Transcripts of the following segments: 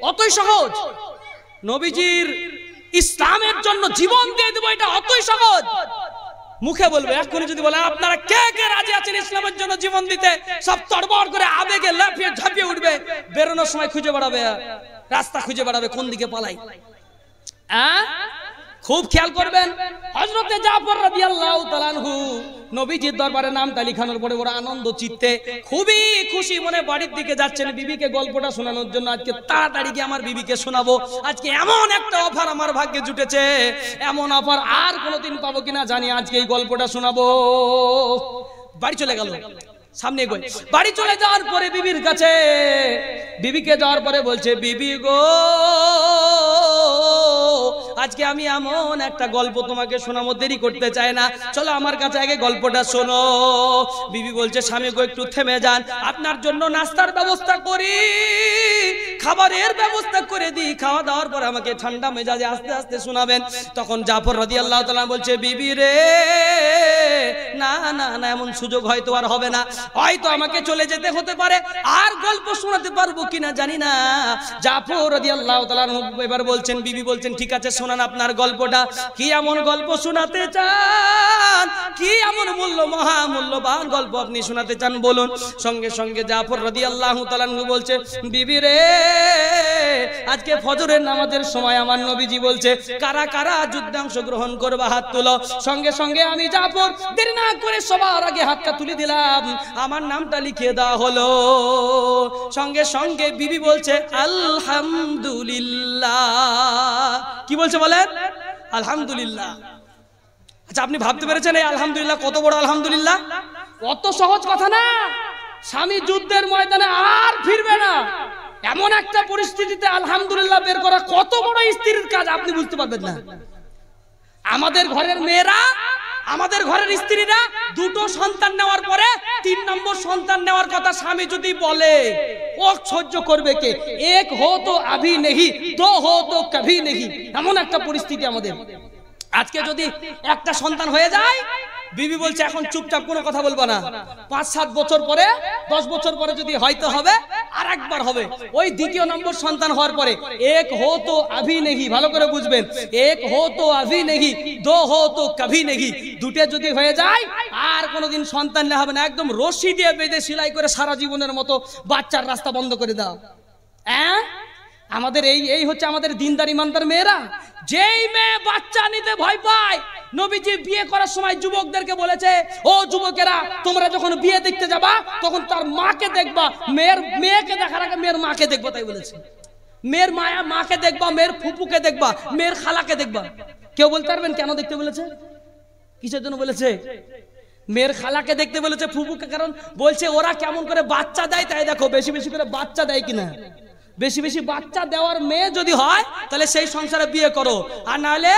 অতই সহজ। নবীজির ইসলামের জন্য জীবন দিয়ে দেবো, এটা অতই সহজ। মুখে বলবে, এক্ষুনি যদি বলে আপনারা কে কে রাজি আছেন ইসলামের জন্য জীবন দিতে, সব তড়বড় করে আবেগে লাফিয়ে ঝাঁপিয়ে উঠবে, বেরোনোর সময় খুঁজে বেড়াবে, রাস্তা খুঁজে বেড়াবে কোন দিকে পালাই। খুব খেয়াল করবেন, হযরতে জাফর রাদিয়াল্লাহু তাআলা আনহু নবীজির দরবারে নামটা লিখানোর পরে বড় আনন্দ চিত্তে খুবই খুশি মনে বাড়ির দিকে যাচ্ছেন বিবিকে গল্পটা শোনানোর জন্য। আজকে তাড়াতাড়ি গিয়ে আমার বিবিকে শোনাবো, আজকে এমন একটা অফার আমার ভাগ্যে জুটেছে, এমন অফার আর কোনোদিন পাবো কিনা জানি, আজকে এই গল্পটা শোনাবো। বাড়ি চলে গেল, সামনে গই বাড়ি চলে যাওয়ার পরে বিবির কাছে, বিবিকে যাওয়ার পরে বলছে, বিবি গো আজকে আমি এমন একটা গল্প তোমাকে শোনাবো, দেরি করতে চাই না, চলো আমার কাছে আগে গল্পটা শোনো। বিবি বলছে, স্বামী গো একটু থেমে যান, আপনার জন্য নাস্তার ব্যবস্থা করি, খাবারের ব্যবস্থা করে দিই, খাওয়া দাওয়ার পর আমাকে ঠান্ডা মেজাজে আস্তে আস্তে শোনাবেন। তখন জাফর রাদিয়াল্লাহু তাআলা বলছে, বিবি রে না না না, এমন সুযোগ হয়তো আর হবে না, হয়তো আমাকে চলে যেতে হতে পারে, আর গল্প শোনাতে পারবো কিনা জানি না। জাফর রাদিয়াল্লাহু তাআলা এবার বলছেন, বিবি বলছেন, ঠিক আছে শোনান আপনার গল্পটা, কি এমন গল্প শোনাতে চান, কি এমন মহামূল্যবান গল্প আপনি শোনাতে চান বলুন। সঙ্গে সঙ্গে জাফর রাদিয়াল্লাহু তাআলা বলছে, বিবি রে আজকে ফজরের নামাজের সময় আমার নবীজি বলছে, কারা কারা যুদ্ধে অংশগ্রহণ করবে হাত তুলো। সঙ্গে সঙ্গে আমি জাফর দেরি না করে সবার আগে হাতটা তুলে দিলাম, আমার নামটা লিখিয়ে দেওয়া হলো। সঙ্গে সঙ্গে বিবি বলছে, আলহামদুলিল্লাহ। কি বলছে বলেন? আলহামদুলিল্লাহ। আচ্ছা আপনি ভাবতে পেরেছেন এই আলহামদুলিল্লাহ কত বড় আলহামদুলিল্লাহ? অত সহজ কথা না। স্বামী যুদ্ধের ময়দানে আর ফিরবে না, এমন একটা পরিস্থিতিতে আলহামদুলিল্লাহ বের করা কত বড় স্ত্রীর কাজ আপনি বুঝতে পারবেন না। আমাদের ঘরের মেয়েরা, আমাদের ঘরের স্ত্রীরা দুটো সন্তান নেওয়ার পরে 3 নম্বর সন্তান নেওয়ার কথা স্বামী যদি বলে, ও সহ্য করবে কে? এক হো তো আভি নেহি, দো হো তো কভি নেহি, এমন একটা পরিস্থিতি আমাদের। আজকে যদি একটা সন্তান হয়ে যায়, বিবি বলছে এখন চুপচাপ কোনো কথা বলবো না, 5-7 বছর পরে 10 বছর পরে যদি হয়তো হবে আর একবার হবে, ওই দ্বিতীয় নম্বর সন্তান হওয়ার পরে এক হো তো আভি নেহি, ভালো করে বুঝবেন, এক হো তো আভি নেহি, দো হো তো কভি নেহি, দুটো যদি হয়ে যায় আর কোনোদিন সন্তান নেওয়া হবে না, একদম রশি দিয়ে বেঁধে সেলাই করে সারা জীবনের মতো বাচ্চার রাস্তা বন্ধ করে দাও। আমাদের এই হচ্ছে আমাদের দিনদার ইমানদার মেয়েরা। যেই মেয়ে বাচ্চা নিতে ভয় পায়, নবীজি বিয়ে করার সময় যুবকদেরকে বলেছে, ও যুবকেরা তোমরা যখন বিয়ে দেখতে যাবা তখন তার মাকে দেখবা, মেয়েকে দেখার আগে মেয়ের মাকে দেখবা, তাই বলেছে। মেয়ের মাকে দেখবা, মেয়ের ফুপুকে দেখবা, মেয়ের খালাকে দেখবা। কেউ বলতে পারবেন কেন দেখতে বলেছে? কিসের জন্য বলেছে? মেয়ের খালাকে দেখতে বলেছে, ফুপুকে, কারণ বলছে ওরা কেমন করে বাচ্চা দেয়, তাই দেখো বেশি বেশি করে বাচ্চা দেয় কিনা। বেশি বেশি বাচ্চা দেওয়ার মেয়ে যদি হয় তাহলে সেই সংসারে বিয়ে করো, আর নাহলে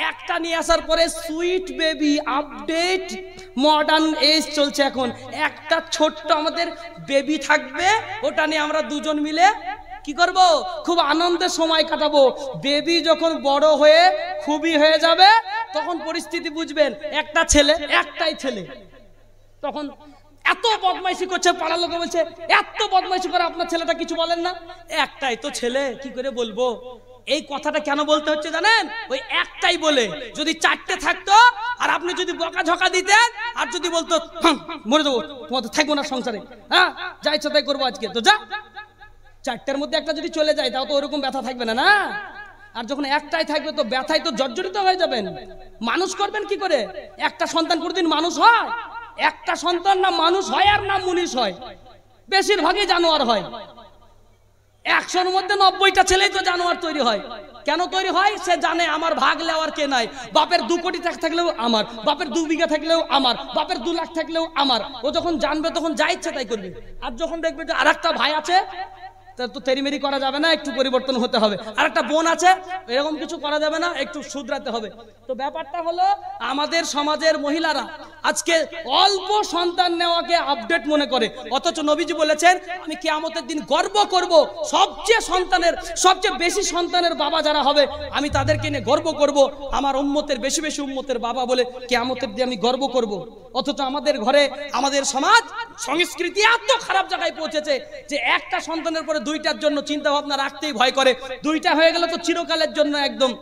একটা নিয়ে আসার পরে sweet baby, update modern age চলছে এখন, একটা ছোট্ট আমাদের বেবি থাকবে, ওটা নিয়ে আমরা দুজন মিলে কি করব? খুব আনন্দের সময় কাটাবো। বেবি যখন বড় হয়ে খুবই হয়ে যাবে তখন পরিস্থিতি বুঝবেন, একটা ছেলে, একটাই ছেলে, তখন এত বদমাইশি করছে, পাড়ার লোকে বলছে এত বদমাইশি করে আপনার ছেলেটা কিছু বলেন না, একটাই তো ছেলে কি করে বলবো। এই কথাটা কেন বলতে হচ্ছে জানেন? ওই একটাই বলে, যদি 4টে থাকতো আর আপনি যদি বকাঝকা দিতেন আর যদি বলতো মরে যাবো, তোমার তো থাকবো না সংসারে, হ্যাঁ যা ইচ্ছা তাই করবো আজকে, তো যা, 4টের মধ্যে একটা যদি চলে যায় তাও তো ওরকম ব্যথা থাকবে না, না। আর যখন একটাই থাকবে তো ব্যথায় তো জর্জরিত হয়ে যাবেন। মানুষ করবেন কি করে? একটা সন্তান কোনদিন মানুষ হয়? একটা সন্তান না মানুষ হয় আর না মুনিশ হয়, বেশিরভাগই জানোয়ার হয়। 100-র মধ্যে 90টা ছেলেই তো জানোয়ার তৈরি হয়। কেন তৈরি হয়? সে জানে আমার ভাগ নেওয়ার কে নাই, বাপের 2 কোটি টাকা থাকলেও আমার, বাপের 2 বিঘা থাকলেও আমার, বাপের 2 লাখ থাকলেও আমার। ও যখন জানবে তখন যা ইচ্ছে তাই করবে। আর যখন দেখবে যে আরেকটা ভাই আছে, তো তেরিমেরি করা যাবে না, একটু পরিবর্তন হতে হবে। আর একটা বোন আছে, এরকম কিছু করা যাবে না, একটু শুধরাতে হবে। তো ব্যাপারটা হলো আমাদের সমাজের মহিলারা আজকে অল্প সন্তান নেওয়াকে আপডেট মনে করে, অথচ নবীজি বলেছেন আমি কিয়ামতের দিন গর্ব করব, সবচেয়ে বেশি সন্তানের বাবা যারা হবে আমি তাদেরকে নিয়ে গর্ব করব, আমার উম্মতের বেশি বেশি উম্মতের বাবা বলে কিয়ামতের দিন আমি গর্ব করব। অথচ আমাদের ঘরে, আমাদের সমাজ সংস্কৃতি এত খারাপ জায়গায় পৌঁছেছে যে একটা সন্তানের পরে দুইটার জন্য চিন্তা ভাবনা রাখতেই ভয় করে, দুইটা হয়ে গেল তো চিরকালের জন্য একদম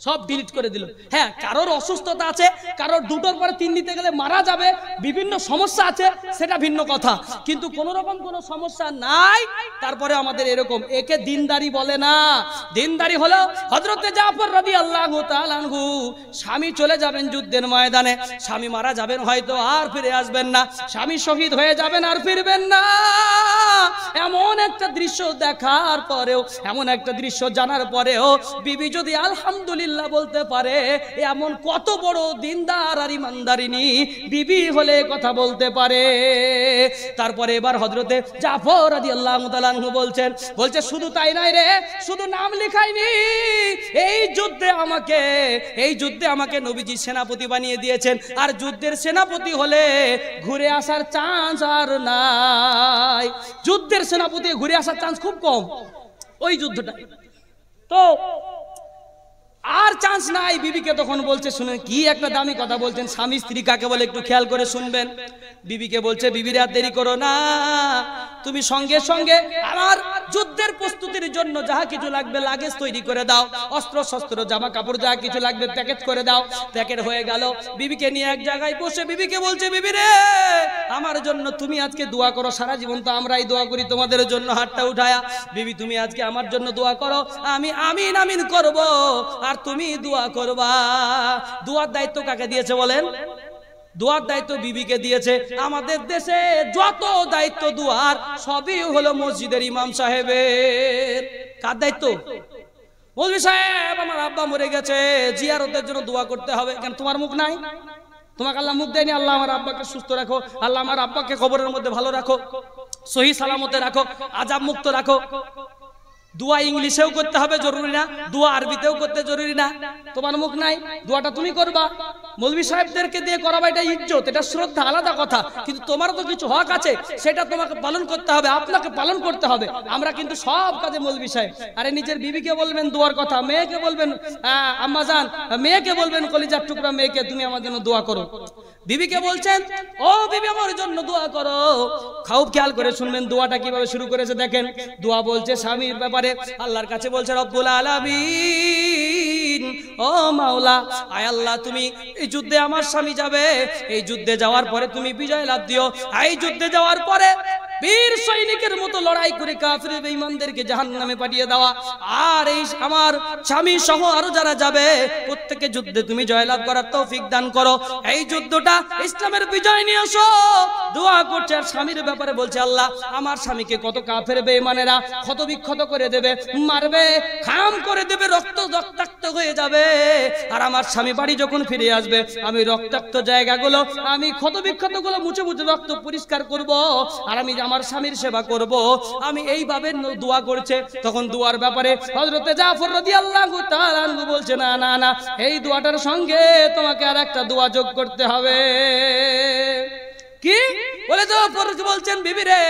সব ডিলিট করে দিল। হ্যাঁ, কারোর অসুস্থতা আছে, কারোর দুটোর পরে তিন দিতে গেলে মারা যাবে, বিভিন্ন সমস্যা আছে, সেটা ভিন্ন কথা, কিন্তু কোন রকম কোনো সমস্যা নাই, তারপরে আমাদের এরকম, একে দিনদারি বলে না। দিনদারি হলো হযরতে জাফর রাদিয়াল্লাহু তাআলা আনহু, স্বামী চলে যাবেন যুদ্ধের ময়দানে, স্বামী মারা যাবেন হয়তো আর ফিরে আসবেন না, স্বামী শহীদ হয়ে যাবেন আর ফিরবেন না, এমন একটা দৃশ্য দেখার পরেও, এমন একটা দৃশ্য জানার পরেও বিবি যদি আলহামদুলিল্লাহ বলতে পারে, এমন কত বড় দিনদার আর ইমানদারিনী বিবি হলে কথা বলতে পারে। তারপরে এবার হযরতে জাফর রাদিয়াল্লাহু তাআলা আনহু বলছে শুধু তাই নয় রে, শুধু নাম লেখাইনি, এই যুদ্ধে আমাকে নবীজি সেনাপতি বানিয়ে দিয়েছেন, আর যুদ্ধের সেনাপতি হলে ঘুরে আসার চান্স আর নাই, যুদ্ধের সেনাপতি ঘুরে আসার চান্স খুব কম, ওই যুদ্ধটা তো আর চান্স নাই। বিবিকে তখন বলছে, শুনেন কি একটা দামি কথা বলছেন, স্বামী স্ত্রী কাকে বলে একটু খেয়াল করে শুনবেন। বিবিকে বলছে, বিবির আর দেরি করো না, তুমি সঙ্গে সঙ্গে আমার যুদ্ধের প্রস্তুতির জন্য যাহা কিছু লাগবে লাগেজ তৈরি করে দাও, অস্ত্র শস্ত্র জামা কাপড় যাহা কিছু লাগবে প্যাকেজ করে দাও। প্যাকেট হয়ে গেল, বিবিকে নিয়ে এক জায়গায় বসে বিবিকে বলছে, বিবি রে আমার জন্য তুমি আজকে দোয়া করো, সারা জীবন তো আমরাই দোয়া করি তোমাদের জন্য হাতটা উঠায়া, বিবি তুমি আজকে আমার জন্য দোয়া করো, আমি আমিন আমিন করব আর তুমি দোয়া করবা। দোয়ার দায়িত্ব কাকে দিয়েছে বলেন? দোয়ার দায়িত্ব বিবিকে দিয়েছে। আমাদের দেশে যত দায়িত্ব দোয়ার সবই হলো মসজিদের ইমাম সাহেবের। কার দায়িত্ব? মৌলভী সাহেব আমার আব্বা মরে গেছে, জিয়ারতের জন্য দোয়া করতে হবে। কেন তোমার মুখ নাই? তোমাকে আল্লাহ মুখ দেয়নি? আল্লাহ আমার আব্বাকে সুস্থ রাখো, আল্লাহ আমার আব্বাকে কবরের মধ্যে ভালো রাখো, সহি সালামতে রাখো, আযাব মুক্ত রাখো। দোয়া ইংলিশেও করতে হবে জরুরি না, দোয়া আরবিতেও করতে জরুরি না। তোমার মুখ নাই, দোয়াটা তুমি করবা। মৌলভী সাহেবদেরকে দিয়ে করাবা, এটা ইজ্জত, এটা শ্রদ্ধা, আলাদা কথা, কিন্তু তোমারও তো কিছু হক আছে, সেটা তোমাকে পালন করতে হবে, আপনাকে পালন করতে হবে। আমরা কিন্তু সব কাজে মৌলভী সাহেব, আরে নিজের বিবিকে বলবেন দোয়ার কথা, মেয়েকে বলবেন আম্মাজান, মেয়েকে বলবেন কলিজার টুকরা মেয়েকে তুমি আমার জন্য দোয়া করো। বিবিকে বলছেন, ও বিবি আমার জন্য দোয়া করো। খুব খেয়াল করে শুনবেন দোয়াটা কিভাবে শুরু করেছে দেখেন। দোয়া বলছে স্বামীর ব্যাপারে, আল্লাহর কাছে বলছে, রব্বুল আলামিন, ও মাওলা, আয় আল্লাহ তুমি এই যুদ্ধে আমার স্বামী যাবে, এই যুদ্ধে যাওয়ার পরে তুমি বিজয় লাভ দিও, এই যুদ্ধে যাওয়ার পরে বীর সৈনিকের মতো লড়াই করে কাফির বেঈমানদেরকে জাহান্নামে পাঠিয়ে দেওয়া, আর এই আমার স্বামী সহ আরো যারা যাবে প্রত্যেককে যুদ্ধে তুমি জয়লাভ করার তৌফিক দান করো, এই যুদ্ধটা ইসলামের বিজয় নিয়ে আসো। দোয়া করছে আর স্বামীর ব্যাপারে বলছে, আল্লাহ আমার স্বামীকে কত কাফের বেঈমানেরা ক্ষত বিক্ষত করে দেবে, মারবে, খাম করে দেবে, রক্তাক্ত হয়ে যাবে, আর আমার স্বামী বাড়ি যখন ফিরে আসবে আমি রক্তাক্ত জায়গাগুলো, আমি ক্ষত বিক্ষত গুলো মুছে মুছে রক্ত পরিষ্কার করব, আর আমি আমার স্বামীর সেবা করব। আমি এইভাবে দোয়া করছে। তখন দোয়ার ব্যাপারে হযরতে জাফর রাদিয়াল্লাহু তাআলা আনহু বলছে, না না না, এই দোয়াটার সঙ্গে তোমাকে আর একটা দোয়া যোগ করতে হবে। কি বলে? তো বলছেন, বিবি রে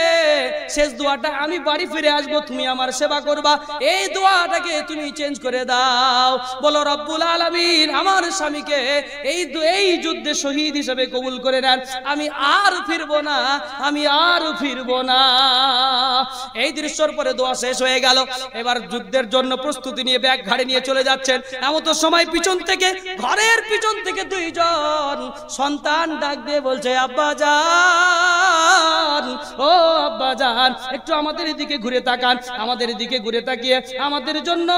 শেষ দোয়াটা, আমি বাড়ি ফিরে আসবো, তুমি আমার সেবা করবা, এই দোয়াটাকে তুমি চেঞ্জ করে দাও। বলো রব্বুল আলামিন আমার স্বামীকে এই যুদ্ধে শহীদ হিসেবে কবুল করে নেন, আমি আর ফিরবো না, আমি আর ফিরবো না। এই দৃশ্যের পরে দোয়া শেষ হয়ে গেল। এবার যুদ্ধের জন্য প্রস্তুতি নিয়ে ব্যাগ ঘাড়ে নিয়ে চলে যাচ্ছেন। এমন তো সময় ঘরের পিছন থেকে দুইজন সন্তান ডাক দিয়ে বলছে, আব্বা জান, ও আব্বা জান, একটু আমাদের দিকে ঘুরে তাকান, আমাদের দিকে ঘুরে তাকিয়ে আমাদের জন্য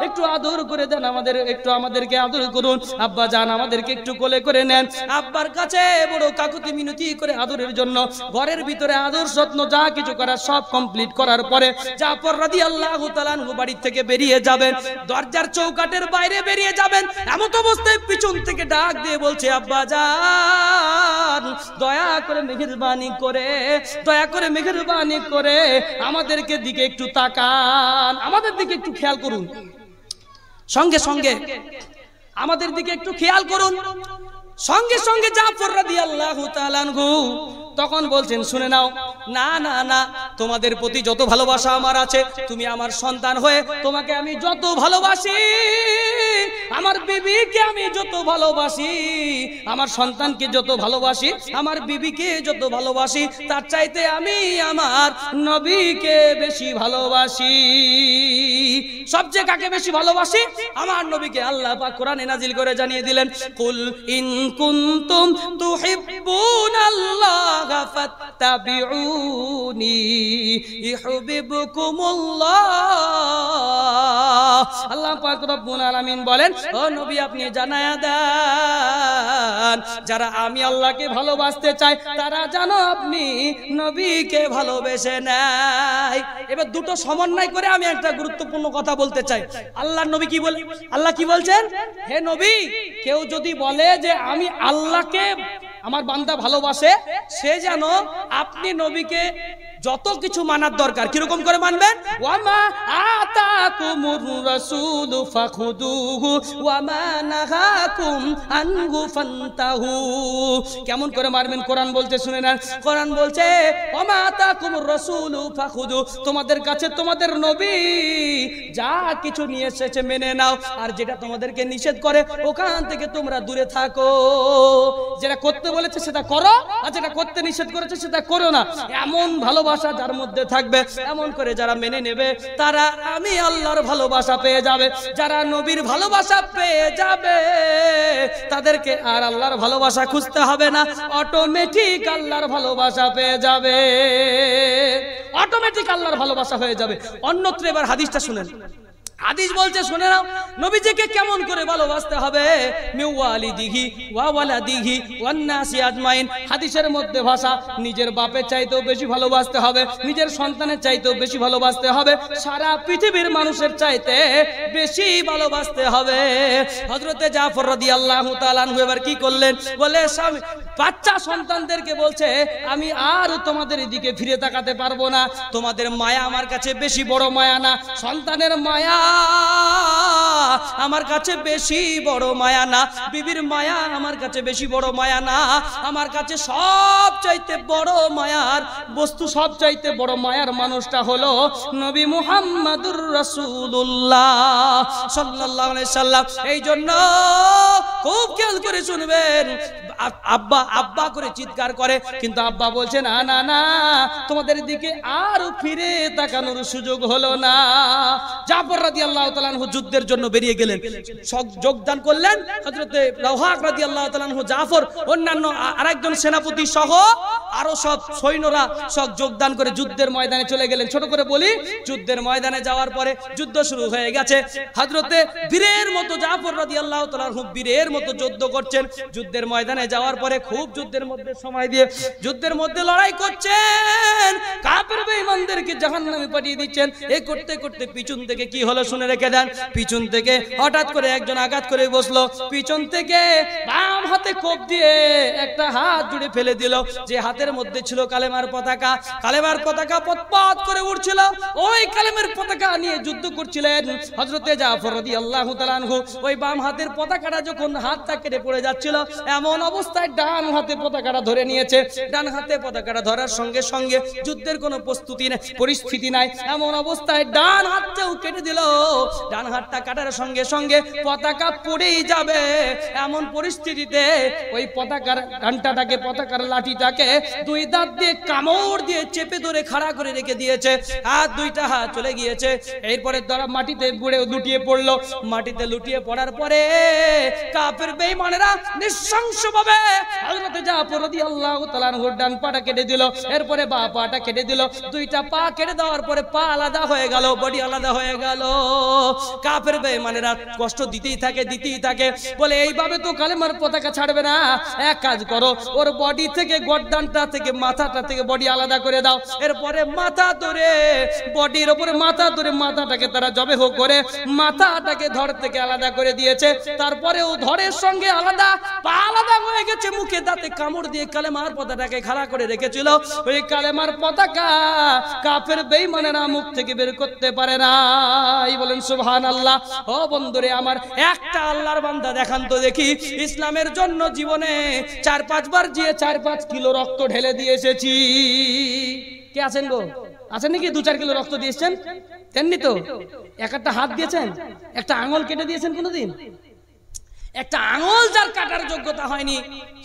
একটু আদর করে দেন, আমাদেরকে আদর করুন। আব্বা জান আমাদেরকে একটু কোলে করে নেন। আব্বার কাছে বড় কাকুতি মিনতি করে আদরের জন্য ঘরের ভিতরে আদর যত্ন যা কিছু করার সব কমপ্লিট করার পরে জাফর রাদিয়াল্লাহু তাআলা আনহু বাড়ি থেকে বেরিয়ে যাবেন, দরজার চৌকাটের বাইরে বেরিয়ে যাবেন। এমন অবস্থায় পিছন থেকে ডাক দিয়ে বলছে, আব্বা জান দয়া করে মেহেরবানি করে আমাদেরকে দিকে একটু তাকান, আমাদের দিকে একটু খেয়াল করুন, সঙ্গে সঙ্গে আমাদের দিকে একটু খেয়াল করুন। সঙ্গে সঙ্গে জাফর রাদিয়াল্লাহু তাআলা আনহু তখন বলছেন শুনে নাও, না না না, তোমাদের প্রতি যত ভালোবাসা আমার আছে, তুমি আমার সন্তান হয়ে তোমাকে আমি যত ভালোবাসি, আমার বিবিকে আমি যত ভালোবাসি, আমার সন্তানকে যত ভালোবাসি, আমার বিবিকে যত ভালোবাসি, তার চাইতে আমি আমার নবীকে বেশি ভালোবাসি। সবচেয়ে কাকে বেশি ভালোবাসি? আমার নবীকে। আল্লাহ পাক কোরআনে নাজিল করে জানিয়ে দিলেন, কুল ইন কুনতুম তুহিব্বুনাল্লাহা ফাত্তাবিউনি ইউহিব্বুকুমুল্লাহ। আল্লাহ পাক রব্বুল আলামিন বলেন, ও নবী আপনি জানায়া দেন, যারা আমি আল্লাহকে ভালোবাসতে চাই তারা জানো আপনি নবীকে ভালোবেসে নেয়। এবার দুটো সমন্বয় করে আমি একটা গুরুত্বপূর্ণ কথা বলতে চাই। আল্লাহর নবী কি বলে? আল্লাহ কি বলছেন? হে নবী, কেউ যদি বলে যে আমি আল্লাহকে আমার বান্দা ভালোবাসে, সে যেন আপনি নবীকে যত কিছু মানার দরকার কিরকম করে মানবেন? ওয়ামা আতাকুমুর রাসূলু ফাখুদুহু ওয়ামা নাহাকুম আনহু ফান্তাহু। কেমন করে মানবেন? কোরআন বলতে শুনে নেন। কোরআন বলছে ওয়ামা আতাকুমুর রাসূলু ফাখুদু, তোমাদের কাছে তোমাদের নবী যা কিছু নিয়ে এসেছে মেনে নাও, আর যেটা তোমাদেরকে নিষেধ করে ওখান থেকে তোমরা দূরে থাকো। যেটা করতে বলেছে সেটা করো, আর যেটা করতে নিষেধ করেছে সেটা করো না। এমন ভালোবাসা যার মধ্যে থাকবে, এমন করে যারা মেনে নেবে, তারা আমি আল্লাহর ভালোবাসা পেয়ে যাবে। যারা নবীর ভালোবাসা পেয়ে যাবে, তাদেরকে আর আল্লাহর ভালোবাসা খুঁজতে হবে না, অটোমেটিক আল্লাহর ভালোবাসা পেয়ে যাবে, অটোমেটিক আল্লাহর ভালোবাসা হয়ে যাবে। অন্যত্র এবার হাদিসটা শুনেন। হাদিস বলছে শুনে নাও, নবীজিকে কেমন করে ভালোবাসতে হবে। মিওয়ালিদিহি ওয়া ওয়ালাদিহি ওয়ান নাসি আজমাইন। হাদিসের মধ্যে ভাষা নিজের বাপের চাইতেও বেশি ভালোবাসতে হবে, নিজের সন্তানের চাইতেও বেশি ভালোবাসতে হবে, সারা পৃথিবীর মানুষের চাইতে বেশি ভালোবাসতে হবে। হযরতে জাফর রাদিয়াল্লাহু তাআলা আনহু এবার কি করলেন? বলে বাচ্চা সন্তানদেরকে বলছে, আমি আর তোমাদের দিকে ফিরে তাকাতে পারবো না, তোমাদের মায়া আমার কাছে বেশি বড় মায়া না, সন্তানের মায়া আমার কাছে বেশি বড় মায়া না, বিবির মায়া আমার কাছে বেশি বড় মায়া না, আমার কাছে সব চাইতে বড় মায়ার বস্তু, সব চাইতে বড় মায়ার মানুষটা হলো নবী মুহাম্মাদুর রাসূলুল্লাহ সাল্লাল্লাহু আলাইহি সাল্লাম। এই জন্য খুব খেয়াল করে শুনবেন, আব্বা আব্বা করে চিৎকার করে, কিন্তু আব্বা বলছে না না না, তোমাদের দিকে আর ফিরে তাকানোর সুযোগ হলো না। জাফর রাদিয়াল্লাহু তাআলা আনহু যুদ্ধের জন্য বেরিয়ে গেলেন, যোগদান করলেন হযরতে রাওহাক রাদিয়াল্লাহু তাআলা আনহু, জাফর, অন্যান্য আরেকজন সেনাপতি সহ আরো সব সৈন্যরা সব যোগদান করে যুদ্ধের ময়দানে চলে গেলেন। ছোট করে বলি, যুদ্ধের ময়দানে যাওয়ার পরে যুদ্ধ শুরু হয়ে গেছে। হযরতে বীরের মতো জাফর রাদিয়াল্লাহু তাআলা আনহু বীরের মতো যুদ্ধ করছেন। যুদ্ধের ময়দানে যাওয়ার পরে খুব যুদ্ধের মধ্যে সময় দিয়ে যুদ্ধের মধ্যে লড়াই করছেন, কাফের বেঈমানদেরকে জাহান্নামে পাঠিয়ে দিচ্ছেন। এই করতে করতে পিছন থেকে কি হলো শুনে রেখে দেন। পিছন থেকে হঠাৎ করে একজন আঘাত করে বসলো, পিছন থেকে বাম হাতে কোপ দিয়ে একটা হাত জুড়ে ফেলে দিল, যে হাতের মধ্যে ছিল কালেমার পতাকা। কালেমার পতাকা পতপত করে উড়ছিল, ওই কালেমার পতাকা নিয়ে যুদ্ধ করছিলেন হযরতে জাফর রাদিয়াল্লাহু তাআলা আনহু। ওই বাম হাতের পতাকাটা যখন হাতটা কেটে পড়ে যাচ্ছিল, এমন অবস্থায় ডান হাতে পতাকাটা ধরে নিয়েছে। ডান হাতে পতাকাটা ধরার সঙ্গে সঙ্গে যুদ্ধের কোনো প্রস্তুতি নেই, পরিস্থিতি নাই, এমন অবস্থায় ডান হাতটাও কেটে দিল। ডান হাতটা কাটার সঙ্গে সঙ্গে পতাকা পড়েই যাবে, এমন পরিস্থিতিতে ওই পতাকার ডান্টাটাকে, পতাকার লাঠিটাকে দুই দাঁত দিয়ে কামড় দিয়ে চেপে ধরে খাড়া করে রেখে দিয়েছে। আর দুইটা হাত চলে গিয়েছে। এরপরে তারা মাটিতে বুড়ে লুটিয়ে পড়লো। মাটিতে লুটিয়ে পড়ার পরে কাফের বেঈমানেরা নৃশংসভাবে হযরত জাফর রাদিয়াল্লাহু তাআলা আনহুর ডান পাটা কেটে দিল, এরপরে বাঁ পাটা কেটে দিল। দুইটা পা কেটে দেওয়ার পরে পা আলাদা হয়ে গেল, বডি আলাদা হয়ে গেল। কাফের বেঈমানেরা কষ্ট দিতেই থাকে, দিতেই থাকে। বলে এইভাবে তো কালেমার পতাকা ছাড়বে না, এক কাজ করো, ওর বডি থেকে, গর্দানটা থেকে, মাথাটা থেকে বডি আলাদা করে দাও। এরপরে মাথা ধরে, বডির উপরে মাথা ধরে করে মাথাটাকে তারা জবেহ করে মাথাটাকে ধর থেকে আলাদা করে দিয়েছে। তারপরেও ধরের সঙ্গে আলাদা, পা আলাদা হয়ে গেছে, মুখে দাঁতে কামড় দিয়ে কালেমার পতাকাকে খাড়া করে রেখেছিল। ওই কালেমার পতাকা কাফের বেঈমানেরা মুখ থেকে বের করতে পারে না। বলেন সুবহানাল্লাহ। ও বন্ধুরে আমার, একটা আল্লাহর বান্দা দেখান তো দেখি, ইসলামের জন্য জীবনে 4-5 বার গিয়ে 4-5 কিলো রক্ত ঢেলে দিয়ে এসেছি। কে আছেন গো? আছেন নাকি 2-4 কিলো রক্ত দিয়েছেন? তেমনি তো একটা হাত দিয়েছেন, একটা আঙুল কেটে দিয়েছেন কোনোদিন? একটা আঙুল যার কাটার যোগ্যতা হয়নি,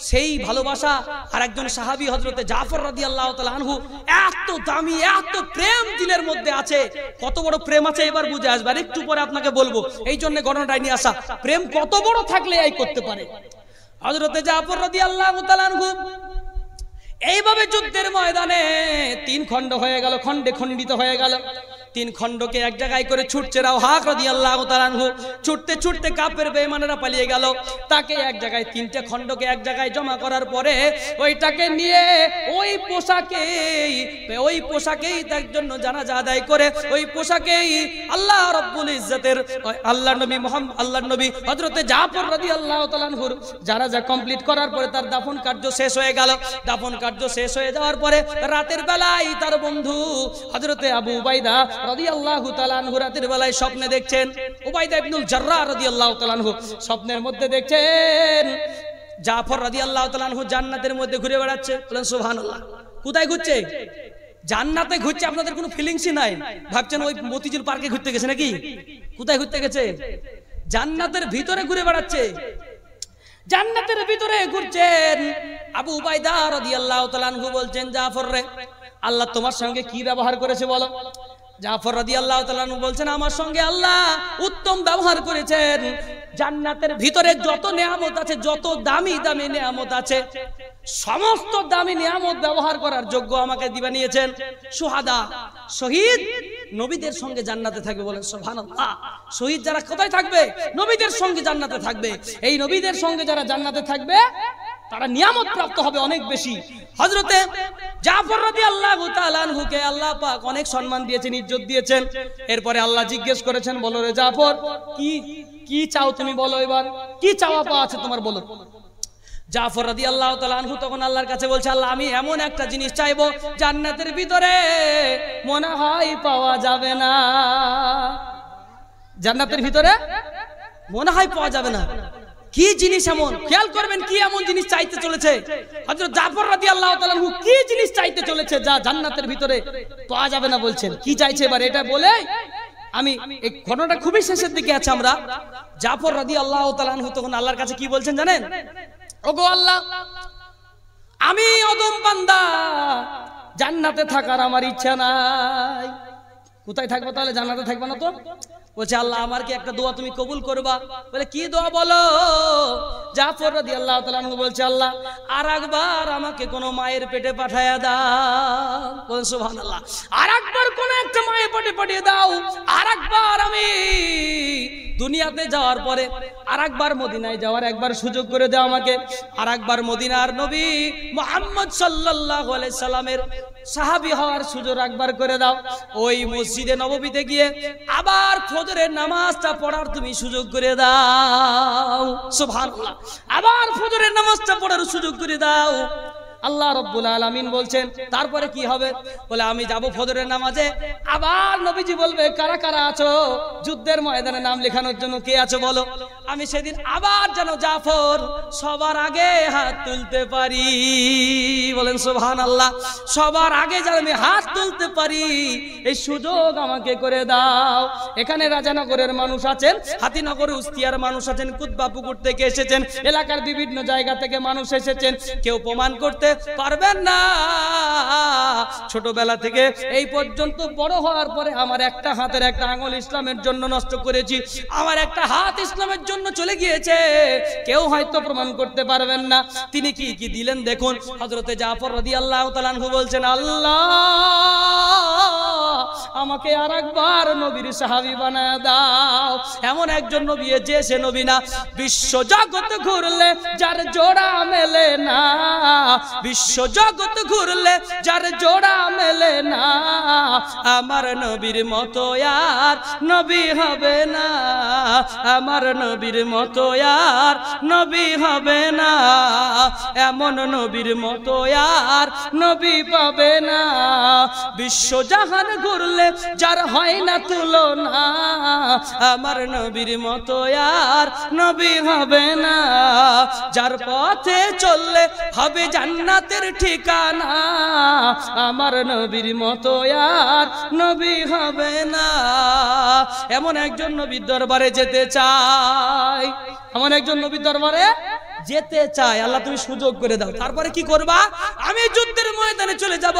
সেই ভালোবাসা। আর একজন সাহাবী হযরতে জাফর রাদিয়াল্লাহু তাআলা আনহু, এত দামি, এত প্রেম দিলের মধ্যে আছে। কত বড় প্রেম আছে এবার বুঝে আসবে, আর একটু পরে আপনাকে বলবো। এই জন্য ঘটনাটাই নিয়ে আসা, প্রেম কত বড় থাকলে এই করতে পারে। হযরতে জাফর রাদিয়াল্লাহু তাআলা আনহু এইভাবে যুদ্ধের ময়দানে 3 খণ্ড হয়ে গেল, খণ্ডে খণ্ডিত হয়ে গেল। 3 খণ্ডকে এক জায়গায় করে ছুটছে রাওহাক রাদিয়াল্লাহু তাআলা আনহু। ছুটতে ছুটতে কাফের বেঈমানেরা পালিয়ে গেল। তাকে এক জায়গায়, 3টে খণ্ডকে এক জায়গায় জমা করার পরে ওইটাকে নিয়ে ওই পোশাকেই তার জন্য জানাজা আদায় করে, ওই পোশাকেই আল্লাহ রাব্বুল ইজ্জতের আল্লাহর নবী হযরতে জাফর রাদিয়াল্লাহু তাআলা আনহুর জানাজা কমপ্লিট করার পরে তার দাফন কার্য শেষ হয়ে গেল। দাফন কার্য শেষ হয়ে যাওয়ার পরে রাতের বেলায় তার বন্ধু হযরতে আবু উবাইদা রাদিয়াল্লাহু তাআলা আনহু রাতের বেলায় স্বপ্নে দেখছেন, উবাইদা ইবনুল জাররাহ রাদিয়াল্লাহু তাআলা আনহু স্বপ্নের মধ্যে দেখছেন জাফর রাদিয়াল্লাহু তাআলা আনহু জান্নাতের মধ্যে ঘুরে বেড়াচ্ছে। বলেন সুবহানাল্লাহ। কোথায় ঘুরছে? জান্নাতে ঘুরছে। আপনাদের কোনো ফিলিংসই নাই, ভাবছেন ওই মতিঝিল পার্কে ঘুরতে গেছে নাকি? কোথায় ঘুরতে গেছে? জান্নাতের ভিতরে ঘুরে বেড়াচ্ছে। জান্নাতের ভিতরে ঘুরছেন। আবু উবাইদা রাদিয়াল্লাহু তাআলা আনহু বলছেন, জাফর রে, আল্লাহ তোমার সঙ্গে কি ব্যবহার করেছে বলো? জাফর রাদিয়াল্লাহু তাআলা আনহু বলছেন, আমার সঙ্গে আল্লাহ উত্তম ব্যবহার করেছেন। জান্নাতের ভিতরে যত নিয়ামত আছে, যত দামি দামি নিয়ামত আছে, সমস্ত দামি নিয়ামত ব্যবহার করার যোগ্য আমাকে দিবা নিয়েছেন। সুহাদা, শহীদ নবীদের সঙ্গে জান্নাতে থাকবে। বলেন সুবহানাল্লাহ। শহীদ যারা কোথায় থাকবে? নবীদের সঙ্গে জান্নাতে থাকবে। এই নবীদের সঙ্গে যারা জান্নাতে থাকবে তারা নিয়ামত প্রাপ্ত হবে অনেক বেশি। হযরতে জাফর রাদিয়াল্লাহু তাআলা আনহুকে আল্লাহ পাক অনেক সম্মান দিয়েছেন, ইজ্জত দিয়েছেন। এরপরে আল্লাহ জিজ্ঞেস করেছেন, বলো রে জাফর, কি চাও তুমি বলো, এবার কি চাওয়া পাওয়া আছে তোমার বলো। জাফর রাদিয়াল্লাহু তাআলা আনহু তখন আল্লাহর কাছে বলছে, আল্লাহ আমি এমন একটা জিনিস চাইবো জান্নাতের ভিতরে মনে হয় পাওয়া যাবে না। জান্নাতের ভিতরে মনে হয় পাওয়া যাবে না। কি জিনিস এমন? খেয়াল করবেন কি এমন জিনিস চাইতে চলেছে হযরত জাফর রাদিয়াল্লাহু তাআলা আনহু। কি জিনিস চাইতে চলেছে যা জান্নাতের ভিতরে পাওয়া যাবে না বলছেন? কি চাইছে এবার এটা বলে আমি, এই ঘটনাটা খুবই শেষের দিকে আছে আমরা। জাফর রাদিয়াল্লাহু তাআলা আনহু তখন আল্লাহর কাছে কি বলছেন জানেন? ওগো আল্লাহ, আমি অদম বান্দা, জান্নাতে থাকার আমার ইচ্ছা নাই। কোথায় থাকবো তাহলে? জান্নাতে থাকবে না তো? বলছে, আল্লাহ আমার কি একটা দোয়া তুমি কবুল করবা? বলে, কি দোয়া বলো? জাফর রাদিয়াল্লাহু তাআলা আনহু বলছে, আল্লাহ আরেকবার আমাকে কোন মায়ের পেটে পাঠায়া দাও। বলেন সুবহানাল্লাহ। আরেকবার কোন একটা মায়ের পেটে পাঠিয়ে দাও। আরেকবার আমি দুনিয়াতে যাওয়ার পরে আরেকবার মদিনায় যাওয়ার একবার সুযোগ করে দাও আমাকে। আরেকবার মদিনার নবী মুহাম্মদ সাল্লাল্লাহু আলাইহি সাল্লামের সাহাবী হওয়ার সুযোগ একবার করে দাও। ওই মসজিদে নববীতে গিয়ে আবার ফজরের নামাজটা পড়ার তুমি সুযোগ করে দাও। সুবহানাল্লাহ। আবার ফজরের নামাজটা পড়ার সুযোগ করে দাও। আল্লাহ রাব্বুল আলামিন বলছেন, তারপরে কি হবে? বলে, আমি যাব ফজরের নামাজে, আবার নবীজি বলবে, কারা কারা আছো যুদ্ধের ময়দানে নাম লেখানোর জন্য, কে আছো বলো। আমি সেদিন আবার যেন জাফর সবার আগে হাত তুলতে পারি। বলেন সুবহানাল্লাহ। সবার আগে যেন আমি হাত তুলতে পারি, এই সুযোগ আমাকে করে দাও। এখানে রাজানগরের মানুষ আছেন, হাতিনগর উস্তিয়ার মানুষ আছেন, কুতবাপুকুর থেকে এসেছেন, এলাকার বিভিন্ন জায়গা থেকে মানুষ এসেছেন। কেউ প্রমাণ করতে পারবেন না ছোটবেলা থেকে এই পর্যন্ত বড় হওয়ার পরে আমার একটা হাতের একটা আঙ্গুল ইসলামের জন্য নষ্ট করেছি, আমার একটা হাত ইসলামের জন্য চলে গিয়েছে, কেউ হয়তো প্রমাণ করতে পারবেন না। তিনি কি কি দিলেন দেখুন। হযরতে জাফর রাদিয়াল্লাহু তাআলা আনহু বলছেন, আল্লাহ আমাকে আরেকবার নবীর সাহাবী বানায় দাও। এমন একজন নবী যে সে নবী না বিশ্ব জগৎ ঘুরলে যার জোড়া মেলে না, বিশ্ব জগৎ ঘুরলে যার জোড়া মেলে না, আমার নবীর মতো আর নবী হবে না, আমার নবীর মতো আর নবী হবে না, এমন নবীর মতো আর নবী পাবে না। বিশ্বজাহান ঘুরলে যার হয় না তুলনা, আমার নবীর মতো আর নবী হবে না, যার পথে চললে হবে জান্নাতের ঠিকানা, আমার নবীর মতো আর নবী হবে না। এমন একজন নবীর দরবারে যেতে চাই, এমন একজন নবীর দরবারে যেতে চাই। আল্লাহ তুমি সুযোগ করে দাও। তারপরে কি করবা? আমি যুদ্ধের ময়দানে চলে যাব।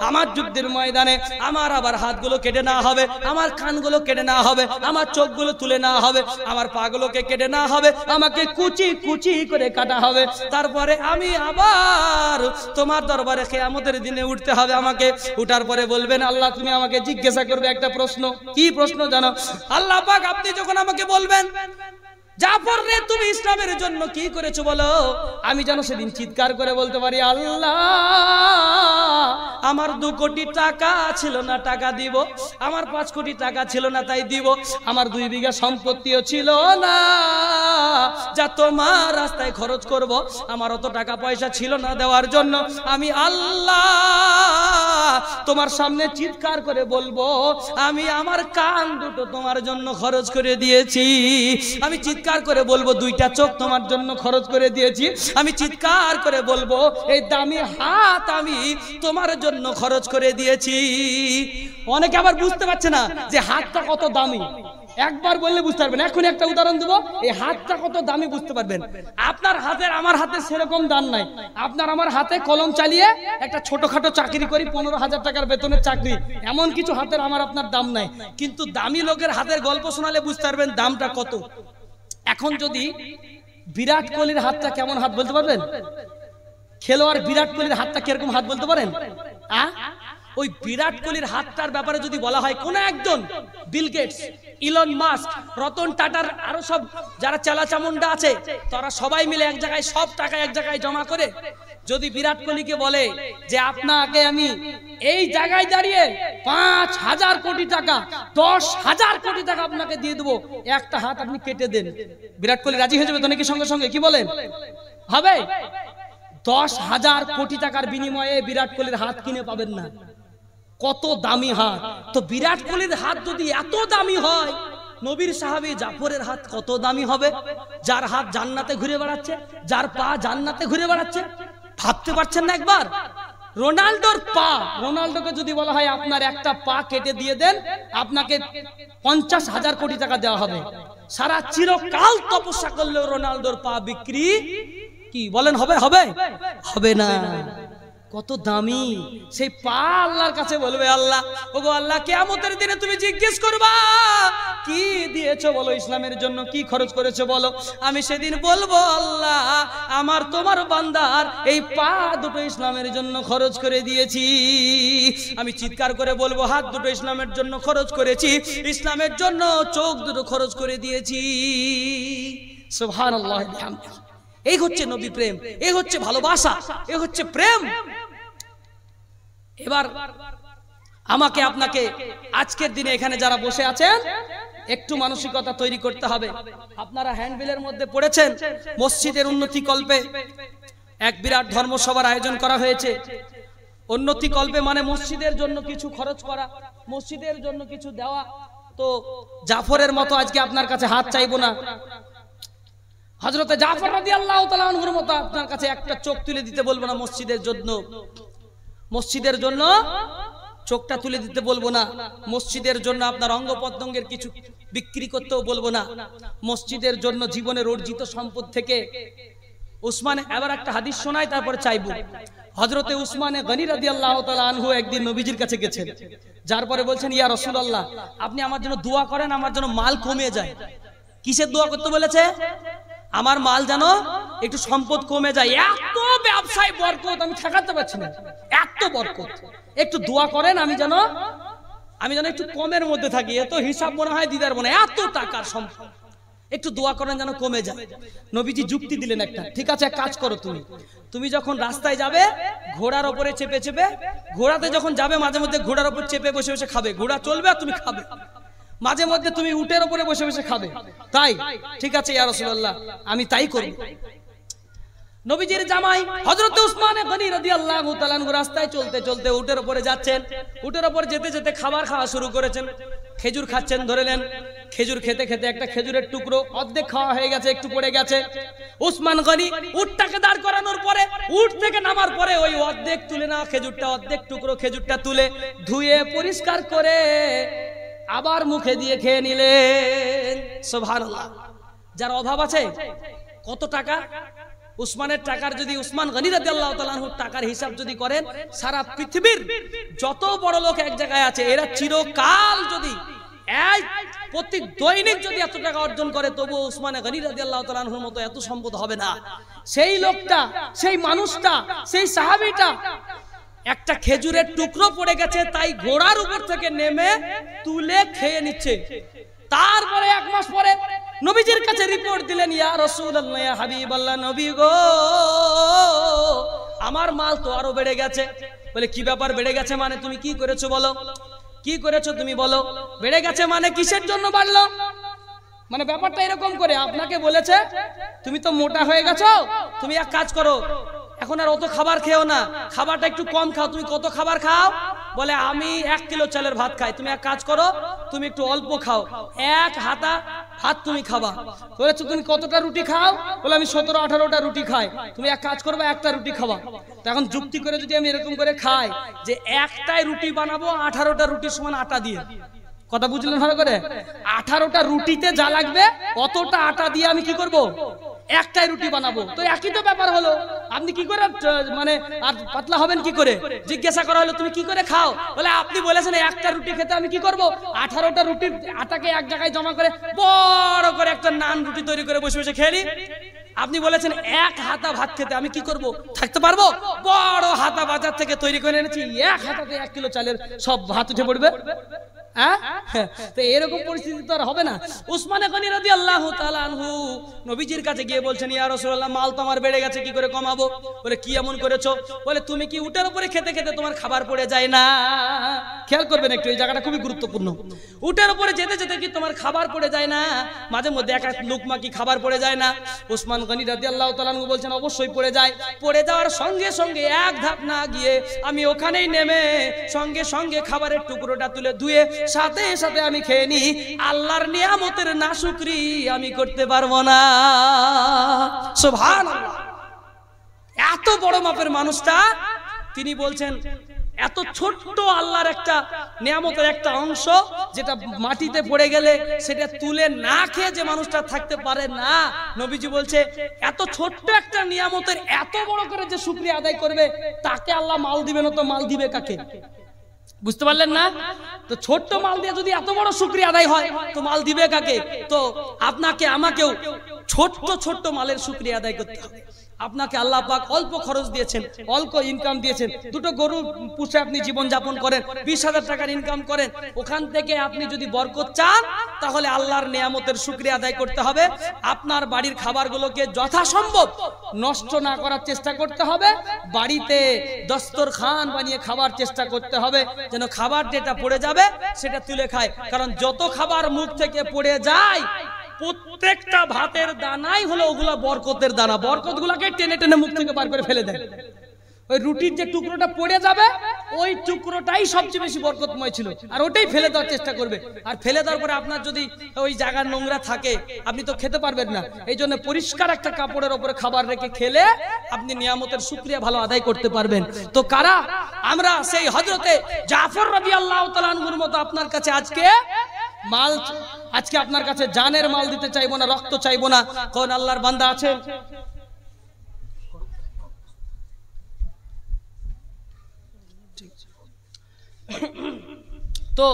আমার যুদ্ধের ময়দানে আমার আবার হাতগুলো কেটে নেওয়া হবে, আমার কানগুলো কেটে নেওয়া হবে, আমার চোখগুলো তুলে নেওয়া হবে, আমার পাগুলোকে কেটে নেওয়া হবে, আমাকে কুচি কুচি করে কাটা হবে। তারপরে আমি আবার তোমার দরবারে কিয়ামতের দিনে উঠতে হবে। আমাকে উঠার পরে বলবেন আল্লাহ তুমি আমাকে জিজ্ঞাসা করবে একটা প্রশ্ন। কি প্রশ্ন জানো? আল্লাহ পাক আপনি যখন আমাকে বলবেন জাফর রে তুমি ইসলামের জন্য কি করেছো বলো, আমি যেন সেদিন চিৎকার করে বলতে পারি আল্লাহ আমার 2 কোটি টাকা ছিল না টাকা দিব, আমার 5 কোটি টাকা ছিল না তাই দিব, আমার 2 বিঘা সম্পত্তিও ছিল না যা তোমার রাস্তায় খরচ করব, আমার অত টাকা পয়সা ছিল না দেওয়ার জন্য। আমি আল্লাহ তোমার সামনে চিৎকার করে বলবো আমি আমার কান দুটো তোমার জন্য খরচ করে দিয়েছি, আমি চিৎকার করে বলবো 2টা চোখ তোমার জন্য খরচ করে দিয়েছি, আমি চিৎকার করে বলবো এই দামি হাত আমি তোমার জন্য খরচ করে দিয়েছি। অনেকে আবার বুঝতে পারছে না যে হাতটা কত দামি, একবার বললে বুঝতে পারবেন। এখন একটা উদাহরণ দেবো, এই হাতটা কত দামি বুঝতে পারবেন। আপনার হাতের আমার হাতে সেরকম দাম নাই। আপনার আমার হাতে কলম চালিয়ে একটা ছোটখাটো চাকরি করি, 15,000 টাকার বেতনের চাকরি, এমন কিছু হাতের আমার আপনার দাম নাই। কিন্তু দামি লোকের হাতের গল্প শোনালে বুঝতে পারবেন দামটা কত। এখন যদি বিরাট কোহলির হাতটা কেমন হাত বলতে পারবেন? খেলোয়াড় বিরাট কোহলির হাতটা কিরকম হাত বলতে পারেন? ওই বিরাট কোহলির হাতটার ব্যাপারে যদি বলা হয় কোন একজন Bill Gates, Elon Musk, Ratan টাটার আরো সব যারা চালাচামুন্ডা আছে তারা সবাই মিলে এক জায়গায় সব টাকা এক জায়গায় জমা করে যদি বিরাট কোহলিকে বলে যে আপনাকে আমি এই জায়গায় দাঁড়িয়ে 5,000 কোটি টাকা 10,000 কোটি টাকা আপনাকে দিয়ে দেবো, একটা হাত আপনি কেটে দেন, বিরাট কোহলি রাজি হয়ে যাবে তো নাকি? সঙ্গে সঙ্গে কি বলেন? হবে? 10,000 কোটি টাকার বিনিময়ে বিরাট কোহলির হাত কিনে পাবেন না। কত দামি হাত। তো বিরাট কোহলির হাত যদি এত দামি হয়, নবীর সাহাবী জাফরের হাত কত দামি হবে, যার হাত জান্নাতে ঘুরে বেড়াচ্ছে, যার পা জান্নাতে ঘুরে বেড়াচ্ছে। ভাবতে পারছেন না একবার? রোনাল্ডোর পা, রোনাল্ডোকে যদি বলা হয় আপনার একটা পা কেটে দিয়ে দেন আপনাকে 50,000 কোটি টাকা দেওয়া হবে, সারা চিরকাল তপস্যা করলেও রোনাল্ডোর পা বিক্রি কি বলেন হবে? হবে? হবে না। কত দামি সেই পা। আল্লাহর কাছে বলবে আল্লাহ, ওগো আল্লাহ কিয়ামতের দিনে তুমি জিজ্ঞেস করবা কি দিয়েছো বলো, ইসলামের জন্য কি খরচ করেছো বলো। আমি সেদিন বলবো আল্লাহ আমার তোমার বান্দার এই পা দুটো ইসলামের জন্য খরচ করে দিয়েছি। আমি চিৎকার করে বলবো হাত দুটো ইসলামের জন্য খরচ করেছি, ইসলামের জন্য চোখ দুটো খরচ করে দিয়েছি। সুবহানাল্লাহ। এই হচ্ছে নবী প্রেম, এই হচ্ছে ভালোবাসা, এই হচ্ছে প্রেম। এবার আমাকে আপনাকে আজকের দিনে এখানে যারা বসে আছেন একটু মানসিকতা তৈরি করতে হবে। আপনারা হ্যান্ডবিলের মধ্যে পড়েছেন মসজিদের উন্নতি কল্পে এক বিরাট ধর্মসভার আয়োজন করা হয়েছে। উন্নতি কল্পে মানে মসজিদের জন্য কিছু খরচ করা, মসজিদের জন্য কিছু দেওয়া। তো জাফরের মতো আজকে আপনার কাছে হাত চাইবো না, হযরতে জাফর রাদিয়াল্লাহু তাআলা আনহুর মতো আপনার কাছে একটা চোখ তুলে দিতে বলবো না মসজিদের জন্য, মসজিদের জন্য চোখটা তুলে দিতে বলবো না, মসজিদের জন্য আপনার অঙ্গ প্রত্যঙ্গের কিছু বিক্রি করতেও বলবো না, মসজিদের জন্য জীবনের অর্জিত সম্পদ থেকে। উসমান এবার একটা হাদিস শোনায় তারপরে চাইবো। হযরতে উসমানে গনি রাদিয়াল্লাহু তাআলা আনহু একদিন নবীজির কাছে গেছেন, যার পরে বলছেন ইয়া রাসূলুল্লাহ আপনি আমার জন্য দোয়া করেন, আমার জন্য মাল কমে যায়। কিসের দোয়া করতে বলেছে? আমার মাল যেন একটু সম্পদ কমে যায়। এত ব্যবসায় বরকত আমি ঠেকাতে পারছি না, এত বরকত, একটু দোয়া করেন আমি যেন আমি যেন একটু কমের মধ্যে থাকি, এত হিসাব মনে হয় দিদার মনে এত টাকার সম্পদ, একটু দোয়া করেন যেন কমে যায়। নবীজি যুক্তি দিলেন একটা, ঠিক আছে এক কাজ করো, তুমি যখন রাস্তায় যাবে ঘোড়ার উপরে চেপে চেপে, ঘোড়াতে যখন যাবে মাঝে মধ্যে ঘোড়ার উপর চেপে বসে বসে খাবে, ঘোড়া চলবে আর তুমি খাবে, মাঝে মধ্যে তুমি উটের উপরে বসে বসে খাবে। তাই ঠিক আছে ইয়া রাসূলুল্লাহ, আমি তাই করি। নবীজির জামাই হযরত উসমান গনি রাদিয়াল্লাহু তাআলা রাস্তায় চলতে চলতে উটের উপরে যাচ্ছেন, উটের উপর যেতে যেতে খাবার খাওয়া শুরু করেছেন, খেজুর খাচ্ছেন। ধরে নেন খেজুর খেতে খেতে একটা খেজুরের টুকরো অর্ধেক খাওয়া হয়ে গেছে, একটু পড়ে গেছে। উসমান গনি উটটাকে দাঁড় করানোর পরে, উট থেকে নামার পরে ওই অর্ধেক তুলে না খেজুরটা, অর্ধেক টুকরো খেজুরটা তুলে ধুয়ে পরিষ্কার করে আবার মুখে দিয়ে খেয়ে নিলেন। সুবহানাল্লাহ। যার অভাব আছে, কত টাকা উসমানের টাকার, যদি উসমান গনি রাদিয়াল্লাহু তাআলা আনহুর টাকার হিসাব যদি করেন, সারা পৃথিবীর যত বড় লোক এক জায়গায় আছে, এরা চিরকাল যদি প্রতি দৈনিক যদি এত টাকা অর্জন করে, তবু উসমান গনি রাদিয়াল্লাহু তাআলা আনহুর মতো এত সম্পদ হবে না। সেই লোকটা, সেই মানুষটা, সেই সাহাবীটা একটা খেজুরের টুকরো পড়ে গেছে তাই ঘোড়ার উপর থেকে নেমে তুলে খেয়ে নিচ্ছে। তারপরে এক মাস পরে নবীজির কাছে রিপোর্ট দিলেন, ইয়া রাসূলুল্লাহ, ইয়া হাবিবাল্লাহ, নবী গো আমার মাল তো আরো বেড়ে গেছে। বলে কি ব্যাপার বেড়ে গেছে মানে, তুমি কি করেছো বলো, কি করেছো তুমি বলো, বেড়ে গেছে মানে কিসের জন্য বাড়লো? মানে ব্যাপারটা এরকম করে আপনাকে বলেছে তুমি তো মোটা হয়ে গেছো, তুমি এক কাজ করো এখন আর অত খাবার খেও না, খাবারটা একটু কম খাও। তুমি কত খাবার খাও? বলে আমি 1 কিলো চালের ভাত খাই। তুমি এক কাজ করো, তুমি একটু অল্প খাও, 1 হাতা ভাত তুমি খাবা। বলেছো তুমি কতটা রুটি খাও? বলে আমি 17-18টা রুটি খাই। তুমি এক কাজ করবে, একটা রুটি খাবা। তো এখন যুক্তি করে যদি আমি এরকম করে খাই যে একটাই রুটি বানাবো 18টা রুটির সমান আটা দিয়ে, কথা বুঝলেন ভালো করে? 18টা রুটিতে যা লাগবে অতটা আটা দিয়ে আমি কি করব, একটাই রুটি বানাবো। তো একই তো ব্যাপার হলো, আপনি কি করে মানে আর পাতলা হবেন কি করে? জিজ্ঞাসা করা হলো তুমি কি করে খাও? বলে আপনি বলেছেন একটা রুটি খেতে আমি কি করব, 18টা রুটির আটাকে এক জায়গায় জমা করে বড় করে একটা নান রুটি তৈরি করে বসে বসে খেয়ে নি। আপনি বলেছেন 1 হাতা ভাত খেতে আমি কি করব, থাকতে পারবো? বড় হাতা বাজার থেকে তৈরি করে এনেছি, 1 হাতাতে 1 কিলো চালের সব ভাত উঠে পড়বে। তো এরকম পরিস্থিতি তো আর হবে না। উসমান গনি রাদিয়াল্লাহু তাআলা আনহু নবীজির কাছে গিয়ে বলছেন, ইয়া রাসূলুল্লাহ মাল তো আমার বেড়ে গেছে, কি করে কমাবো? বলে কি এমন করেছো? বলে তুমি কি উটের উপরে খেতে খেতে তোমার খাবার পড়ে যায় না? খেয়াল করবেন একটু, এই জায়গাটা খুবই গুরুত্বপূর্ণ। উটের উপরে যেতে যেতে কি তোমার খাবার পড়ে যায় না? মাঝে মধ্যে এক লুকমা কি খাবার পড়ে যায় না? উসমান গনি রাদিয়াল্লাহু তাআলা আনহু বলছেন অবশ্যই পড়ে যায়। পড়ে যাওয়ার সঙ্গে সঙ্গে এক ধাপ না গিয়ে আমি ওখানেই নেমে সঙ্গে সঙ্গে খাবারের টুকরোটা তুলে ধুয়ে সাথে সাথে আমি খেয়ে নি। আল্লাহর নিয়ামতের নাশুকরি আমি করতে পারবো না। সুবহানাল্লাহ। এত বড় মাপের মানুষটা তিনি বলছেন এত ছোট্ট আল্লাহর একটা নিয়ামতের একটা অংশ, যেটা মাটিতে পড়ে গেলে সেটা তুলে না খেয়ে যে মানুষটা থাকতে পারে না, নবীজি বলছে এত ছোট্ট একটা নিয়ামতের এত বড় করে যে শুকরিয়া আদায় করবে, তাকে আল্লাহ মাল দিবে না তো মাল দিবে কাকে? বুঝতে পারলেন না? তো ছোট্ট মাল দিয়ে যদি এত বড় শুকরিয়া আদায় হয় তো মাল দিবে কাকে? তো আপনাকে আমাকেও ছোট্ট ছোট্ট মালের শুকরিয়া আদায় করতে হবে। আপনাকে আল্লাহ পাক অল্প খরচ দিয়েছেন, অল্প ইনকাম দিয়েছেন, 2টো গরু পুষে আপনি জীবন যাপন করেন, 20,000 টাকার ইনকাম করেন, ওখান থেকে আপনি যদি বরকত চান তাহলে আল্লাহর নিয়ামতের শুকরিয়া আদায় করতে হবে। আপনার বাড়ির খাবারগুলোকে যথাসম্ভব নষ্ট না করার চেষ্টা করতে হবে, বাড়িতে দস্তরখান বানিয়ে খাবার চেষ্টা করতে হবে, যেন খাবার যেটা পড়ে যাবে সেটা তুলে খায়। কারণ যত খাবার মুখ থেকে পড়ে যায় প্রত্যেকটা ভাতের দানাই হলো ওগুলা বরকতের দানা, বরকত গুলাকে টেনে টেনে মুখ থেকে বার করে ফেলে দেয়। ওই রুটির যে টুকরোটা পড়ে যাবে ওই টুকরোটাই সবচেয়ে বেশি বরকতময় ছিল, আর ওটাই ফেলে দেওয়ার চেষ্টা করবে। আর ফেলে দেওয়ার পরে আপনার যদি ওই জায়গার নোংরা থাকে আপনি তো খেতে পারবেন না। এই জন্য পরিষ্কার একটা কাপড়ের উপরে খাবার রেখে খেলে আপনি নিয়ামতের শুকরিয়া ভালো আদায় করতে পারবেন। তো কারা আমরা সেই হযরতে জাফর রাদিয়াল্লাহু তাআলা আনহুর মতো আপনার কাছে আজকে মাল, আজকে আপনার কাছে জানের মাল দিতে চাইবো না, রক্ত চাইবো না। কোন আল্লাহর বান্দা আছে? তো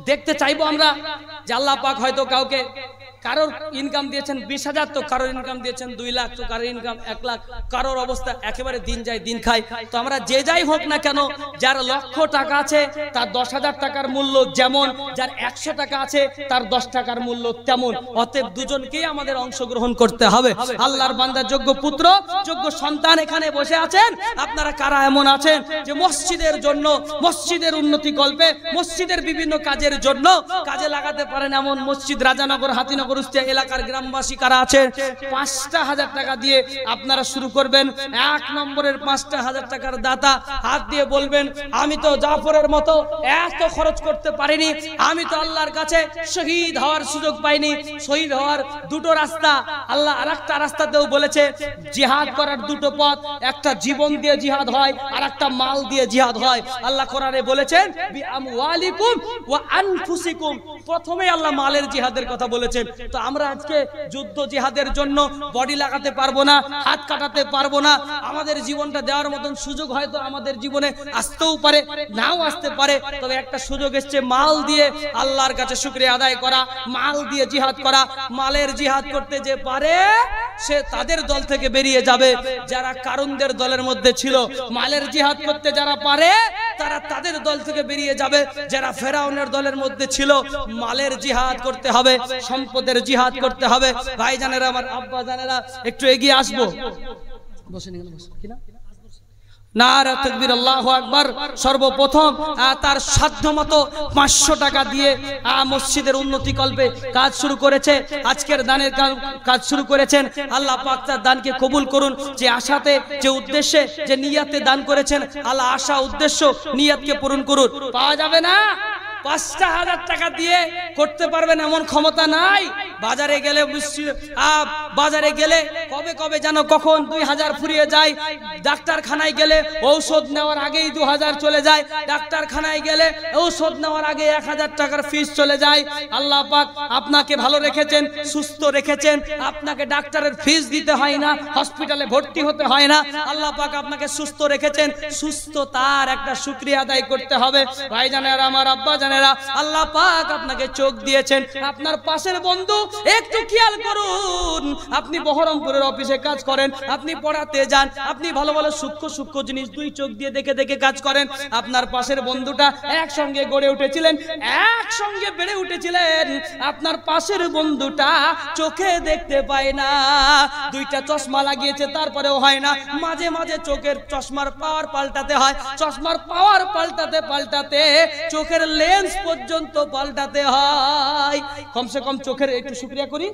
দেখতে চাইবো আমরা যে আল্লাহ পাক হয়তো কারোর ইনকাম দিয়েছেন 20,000, তো কারোর ইনকাম দিয়েছেন 2 লাখ, তো কারোর ইনকাম 1 লাখ, কারোর অবস্থা একেবারে দিন যায় দিন খায়। তো আমরা যে যাই হোক না কেন, যার লক্ষ টাকা আছে তার 10,000 টাকার মূল্য যেমন, যার 100 টাকা আছে তার 10 টাকার মূল্য তেমন। অতএব দুজনকেই আমাদের অংশগ্রহণ করতে হবে। আল্লাহর বান্দা যোগ্য পুত্র যোগ্য সন্তান এখানে বসে আছেন। আপনারা কারা এমন আছেন যে মসজিদের জন্য, মসজিদের উন্নতি কল্পে, মসজিদের বিভিন্ন কাজের জন্য কাজে লাগাতে পারেন এমন মসজিদ রাজানগর, হাতিনগর, উস্তিয়া এলাকার গ্রামবাসী কারা আছেন? 5,000 টাকা দিয়ে আপনারা শুরু করবেন। 1 নম্বরের 5,000 টাকার দাতা হাত দিয়ে বলবেন, আমি তো জাফরের মতো এত খরচ করতে পারিনি, আমি তো আল্লাহর কাছে শহীদ হওয়ার সুযোগ পাইনি। শহীদ হওয়ার দুটো রাস্তা, আল্লাহ আরেকটা রাস্তাতেও বলেছে জিহাদ করার দুটো পথ, একটা জীবন দিয়ে জিহাদ হয় আর একটা মাল দিয়ে জিহাদ হয়। আল্লাহ কোরআনে বলেছেন বিআমওয়ালিকুম ওয়া আনফুসিকুম, প্রথমে আল্লাহ মালের জিহাদের কথা বলেছেন। তো আমরা আজকে যুদ্ধ জিহাদের জন্য বডি লাগাতে পারবো না, হাত কাটাতে পারবো না। আমাদের জীবনটা দেওয়ার মতন সুযোগ হয়তো আমাদের জীবনে আসতেও পারে, নাও আসতে পারে, তবে একটা সুযোগ এসছে মাল দিয়ে আল্লাহর কাছে শুকরিয়া আদায় করা, মাল দিয়ে জিহাদ করা। মালের জিহাদ করতে যে পারে সে তাদের দল থেকে বেরিয়ে যাবে যারা কারুনদের দলের মধ্যে ছিল। মালের জিহাদ করতে যারা পারে তারা তাদের দল থেকে বেরিয়ে যাবে যারা ফেরাউনের দলের মধ্যে ছিল। মালের জিহাদ করতে হবে, সম্পদের জিহাদ করতে হবে। ভাইজানেরা, আমার আব্বা জানেরা, একটু এগিয়ে আসবো। বসে নিন, কিনা নারা তাকবীর, আল্লাহু আকবার। সর্বপ্রথম তার সাধ্যমতো 500 টাকা দিয়ে মসজিদের উন্নতি কল্পে কাজ শুরু করেছে। আজকের দানের কাজ শুরু করেছেন। আল্লাহ পাক তার দানকে কবুল করুন। যে আশাতে, যে উদ্দেশ্যে, যে নিয়াতে দান করেছেন, আল্লাহ আশা, উদ্দেশ্য, নিয়াতকে পূরণ করুন। পাওয়া যাবে না 5,000 টাকা দিয়ে করতে পারবেন এমন ক্ষমতা নাই। বাজারে গেলে বাজারে গেলে কবে কবে যেন কখন 2,000 ফুরিয়ে যায়। ডাক্তারখানায় গেলে ঔষধ নেওয়ার আগেই 2,000 চলে যায়। ডাক্তারখানায় গেলে ঔষধ নেওয়ার আগে 1,000 টাকার ফিস চলে যায়। আল্লাহ পাক আপনাকে ভালো রেখেছেন, সুস্থ রেখেছেন, আপনাকে ডাক্তারের ফিস দিতে হয় না, হসপিটালে ভর্তি হতে হয় না। আল্লাহ পাক আপনাকে সুস্থ রেখেছেন, সুস্থতার একটা শুকরিয়া আদায় করতে হবে। ভাইজানেরা, আমার আব্বা জানেরা, আল্লাহ পাক আপনাকে চোখ দিয়েছেন। আপনার পাশের বন্ধু, একটু খেয়াল করুন। আপনি বহরমপুরের অফিসে কাজ করেন, আপনি পড়াতে যান, আপনি ভালো ভালো সূক্ষ্ম সূক্ষ্ম জিনিস 2 চোখ দিয়ে দেখে দেখে কাজ করেন। আপনার পাশের বন্ধুটা একসঙ্গে গড়ে উঠেছিলেন, একসঙ্গে বেড়ে উঠেছিলেন। আপনার পাশের বন্ধুটা চোখে দেখতে পায় না, 2টা চশমা লাগিয়েছে, তারপরেও হয় না। মাঝে মাঝে চোখের চশমার পাওয়ার পাল্টাতে হয়, চশমার পাওয়ার পাল্টাতে পাল্টাতে চোখের লেন্স পর্যন্ত পাল্টাতে হয়। কমসে কম চোখের একটু শুকরিয়া করি।